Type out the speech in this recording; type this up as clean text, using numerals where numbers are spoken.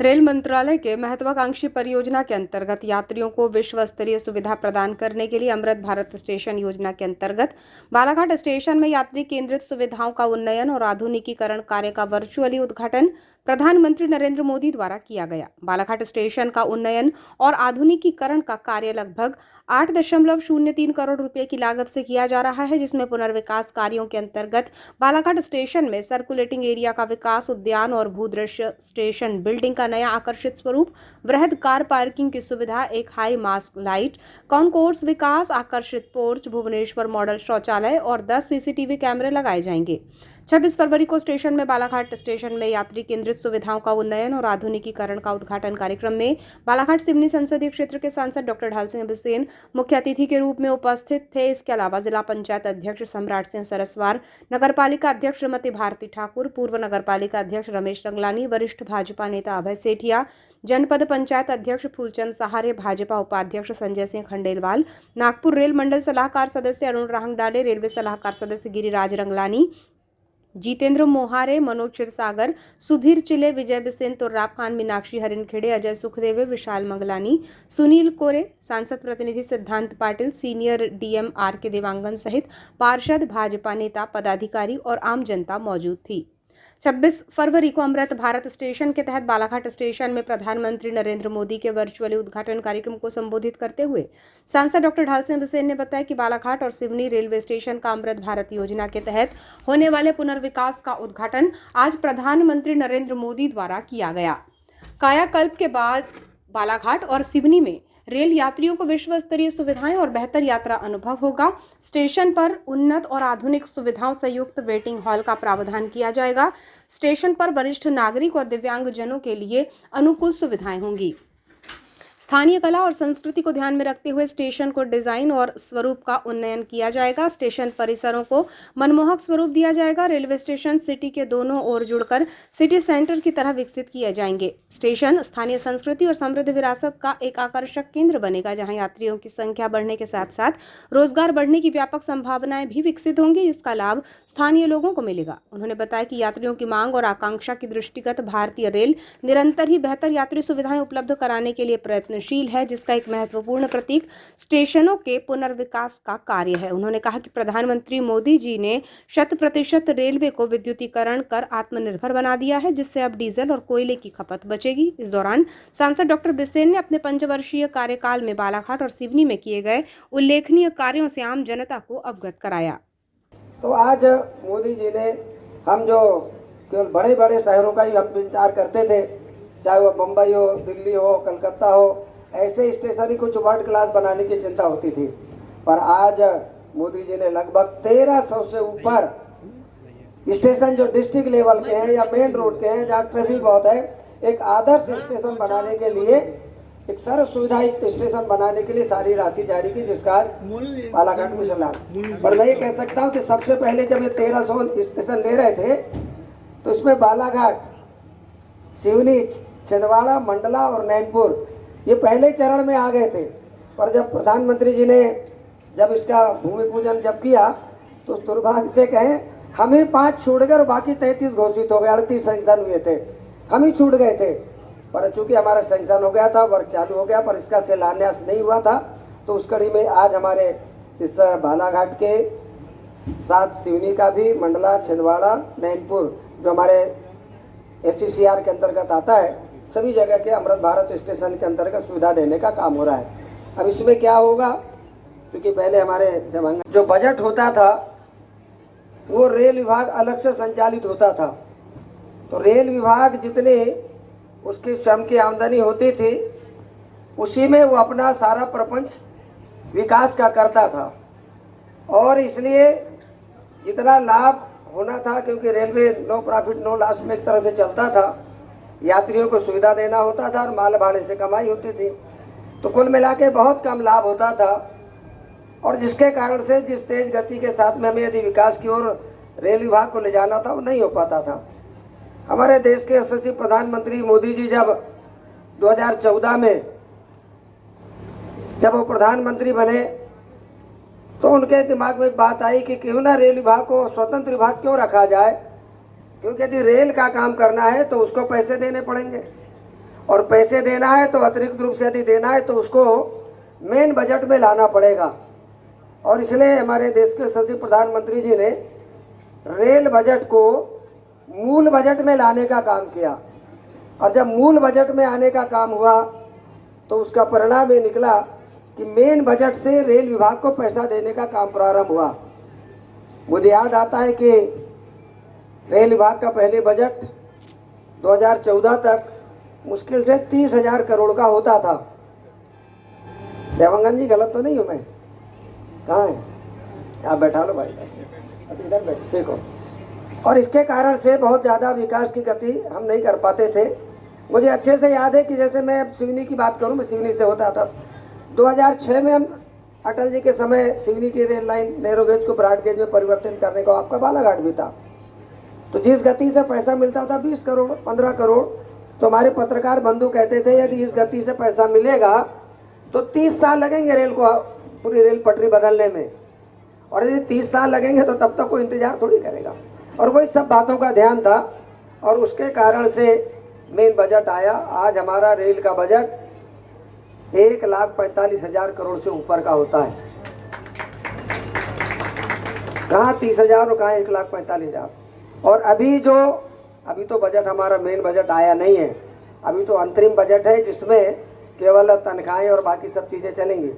Rail मंत्रालय के महत्वाकांक्षी परियोजना के अंतर्गत यात्रियों को विश्व स्तरीय सुविधा प्रदान करने के लिए अमृत भारत स्टेशन योजना के अंतर्गत बालाघाट स्टेशन में यात्री केंद्रित सुविधाओं का उन्नयन और आधुनिकीकरण कार्य का वर्चुअली उद्घाटन प्रधानमंत्री नरेंद्र मोदी द्वारा किया गया। बालाघाट स्टेशन का उन्नयन और आधुनिकीकरण का कार्य लगभग 8.03 करोड़ रुपए की लागत से किया जा रहा है, जिसमें पुनर्विकास कार्यों के अंतर्गत बालाघाट स्टेशन में सर्कुलेटिंग एरिया का विकास, उद्यान और भूदृश्य स्टेशन बिल्डिंग का नया आकर्षित स्वरूप, वृहद कार पार्किंग की सुविधा, एक हाई मास्क लाइट, कॉन्कोर्स विकास, आकर्षित पोर्च, भुवनेश्वर मॉडल शौचालय और 10 सीसीटीवी कैमरे लगाए जाएंगे। 26 फरवरी को स्टेशन में बालाघाट स्टेशन में यात्री केंद्रित सुविधाओं का उन्नयन और आधुनिकीकरण का उद्घाटन कार्यक्रम में बालाघाट सिवनी संसदीय क्षेत्र के सांसद डॉक्टर ढाल सिंह बिसेन मुख्य अतिथि के रूप में उपस्थित थे। इसके अलावा जिला पंचायत अध्यक्ष सम्राट सिंह सरस्वार, नगरपालिका अध्यक्ष श्रीमती भारती ठाकुर, पूर्व नगरपालिका अध्यक्ष रमेश रंगलानी, वरिष्ठ भाजपा नेता अभय सेठिया, जनपद पंचायत अध्यक्ष फूलचंद सहारे, भाजपा उपाध्यक्ष संजय सिंह खंडेलवाल, नागपुर रेल मंडल सलाहकार सदस्य अरुण राहंगडाले, रेलवे सलाहकार सदस्य गिरिराज रंगलानी, जितेंद्र मोहारे, मनोज क्षीरसागर, सुधीर चिले, विजय बिसेन, तुर्राब खान, मीनाक्षी हरिनखेड़े, अजय सुखदेवे, विशाल मंगलानी, सुनील कोरे, सांसद प्रतिनिधि सिद्धांत पाटिल, सीनियर डीएम आर के देवांगन सहित पार्षद, भाजपा नेता, पदाधिकारी और आम जनता मौजूद थी। 26 फरवरी को अमृत भारत स्टेशन के तहत बालाघाट स्टेशन में प्रधानमंत्री नरेंद्र मोदी के वर्चुअली उद्घाटन कार्यक्रम को संबोधित करते हुए सांसद डॉक्टर ढाल सिंह बिसेन ने बताया कि बालाघाट और सिवनी रेलवे स्टेशन का अमृत भारत योजना के तहत होने वाले पुनर्विकास का उद्घाटन आज प्रधानमंत्री नरेंद्र मोदी द्वारा किया गया। कायाकल्प के बाद बालाघाट और सिवनी में रेल यात्रियों को विश्व स्तरीय सुविधाएं और बेहतर यात्रा अनुभव होगा। स्टेशन पर उन्नत और आधुनिक सुविधाओं से युक्त वेटिंग हॉल का प्रावधान किया जाएगा। स्टेशन पर वरिष्ठ नागरिक और दिव्यांगजनों के लिए अनुकूल सुविधाएं होंगी। स्थानीय कला और संस्कृति को ध्यान में रखते हुए स्टेशन को डिजाइन और स्वरूप का उन्नयन किया जाएगा। स्टेशन परिसरों को मनमोहक स्वरूप दिया जाएगा। रेलवे स्टेशन सिटी के दोनों ओर जुड़कर सिटी सेंटर की तरह विकसित किए जाएंगे। स्टेशन स्थानीय संस्कृति और समृद्ध विरासत का एक आकर्षक केंद्र बनेगा, जहां यात्रियों की संख्या बढ़ने के साथ साथ रोजगार बढ़ने की व्यापक संभावनाएं भी विकसित होंगी, जिसका लाभ स्थानीय लोगों को मिलेगा। उन्होंने बताया कि यात्रियों की मांग और आकांक्षा की दृष्टिगत भारतीय रेल निरंतर ही बेहतर यात्री सुविधाएं उपलब्ध कराने के लिए प्रयत्नशील है, जिसका एक महत्वपूर्ण प्रतीक स्टेशनों के पुनर्विकास का कार्य है। उन्होंने कहा कि प्रधानमंत्री मोदी जी ने 100% रेलवे को विद्युतीकरण कर आत्मनिर्भर बना दिया है, जिससे अब डीजल और कोयले की खपत बचेगी। इस दौरान सांसद डॉक्टर बिसेन ने अपने 5 वर्षीय कार्यकाल में बालाघाट और सिवनी में किए गए उल्लेखनीय कार्यों से आम जनता को अवगत कराया। तो आज मोदी जी ने हम जो केवल बड़े बड़े शहरों का ही हम विचार करते थे, चाहे वो मुंबई हो, दिल्ली हो, कलकत्ता हो, ऐसे स्टेशन ही कुछ वर्ल्ड क्लास बनाने की चिंता होती थी। पर आज मोदी जी ने लगभग 1300 से ऊपर स्टेशन जो डिस्ट्रिक्ट लेवल के हैं या मेन रोड के हैं, जहाँ ट्रैफिक बहुत है, एक आदर्श स्टेशन बनाने के लिए, एक सर्व सुविधा स्टेशन बनाने के लिए सारी राशि जारी की, जिसका आज बालाघाट में चला। पर मैं ये कह सकता हूँ कि सबसे पहले जब ये 1300 स्टेशन ले रहे थे, तो इसमें बालाघाट, सिवनी, छिंदवाड़ा, मंडला और नैनपुर ये पहले चरण में आ गए थे। पर जब प्रधानमंत्री जी ने जब इसका भूमि पूजन जब किया, तो दुर्भाग्य से कहें हम ही 5 छूट गए और बाकी 33 घोषित हो गए। 38 सैंक्शन हुए थे, हम ही छूट गए थे। पर चूंकि हमारा सैंक्शन हो गया था, वर्क चालू हो गया, पर इसका शिलान्यास नहीं हुआ था, तो उस कड़ी में आज हमारे इस बालाघाट के साथ सिवनी का भी, मंडला, छिंदवाड़ा, नैनपुर जो हमारे SCCR के अंतर्गत आता है, सभी जगह के अमृत भारत स्टेशन के अंतर्गत सुविधा देने का काम हो रहा है। अब इसमें क्या होगा, क्योंकि पहले हमारे जो बजट होता था वो रेल विभाग अलग से संचालित होता था, तो रेल विभाग जितने उसकी स्वयं की आमदनी होती थी, उसी में वो अपना सारा प्रपंच विकास का करता था। और इसलिए जितना लाभ होना था, क्योंकि railway no profit no loss में एक तरह से चलता था, यात्रियों को सुविधा देना होता था और माल भाड़े से कमाई होती थी, तो कुल मिला के बहुत कम लाभ होता था। और जिसके कारण से जिस तेज गति के साथ में हमें यदि विकास की ओर रेल विभाग को ले जाना था, वो नहीं हो पाता था। हमारे देश के यशस्वी प्रधानमंत्री मोदी जी जब 2014 में जब वो प्रधानमंत्री बने, तो उनके दिमाग में एक बात आई कि क्यों ना रेल विभाग को स्वतंत्र विभाग क्यों रखा जाए, क्योंकि यदि रेल का काम करना है तो उसको पैसे देने पड़ेंगे, और पैसे देना है तो अतिरिक्त रूप से यदि देना है तो उसको मेन बजट में लाना पड़ेगा। और इसलिए हमारे देश के यशस्वी प्रधानमंत्री जी ने रेल बजट को मूल बजट में लाने का काम किया। और जब मूल बजट में आने का काम हुआ तो उसका परिणाम ये निकला कि मेन बजट से रेल विभाग को पैसा देने का काम प्रारंभ हुआ। मुझे याद आता है कि रेल विभाग का पहले बजट 2014 तक मुश्किल से 30,000 करोड़ का होता था। देवांगन जी गलत तो नहीं हूँ मैं? कहाँ है? आप बैठा लो भाई, इधर बैठ देखो। और इसके कारण से बहुत ज़्यादा विकास की गति हम नहीं कर पाते थे। मुझे अच्छे से याद है कि जैसे मैं अब सिवनी की बात करूं, मैं सिवनी से होता था। 2006 में हम अटल जी के समय सिवनी की रेल लाइन नैरो गेज को ब्रॉड गेज में परिवर्तन करने को आपका बालाघाट भी था। तो जिस गति से पैसा मिलता था 20 करोड़ 15 करोड़, तो हमारे पत्रकार बंधु कहते थे यदि इस गति से पैसा मिलेगा तो 30 साल लगेंगे रेल को पूरी रेल पटरी बदलने में। और यदि 30 साल लगेंगे तो तब तक कोई इंतजार थोड़ी करेगा। और वही सब बातों का ध्यान था और उसके कारण से मेन बजट आया। आज हमारा रेल का बजट 1,45,000 करोड़ से ऊपर का होता है। कहाँ 30,000 और कहाँ 1,45,000। और अभी तो बजट हमारा मेन बजट आया नहीं है। अभी तो अंतरिम बजट है जिसमें केवल तनख्वाहें और बाकी सब चीज़ें चलेंगी।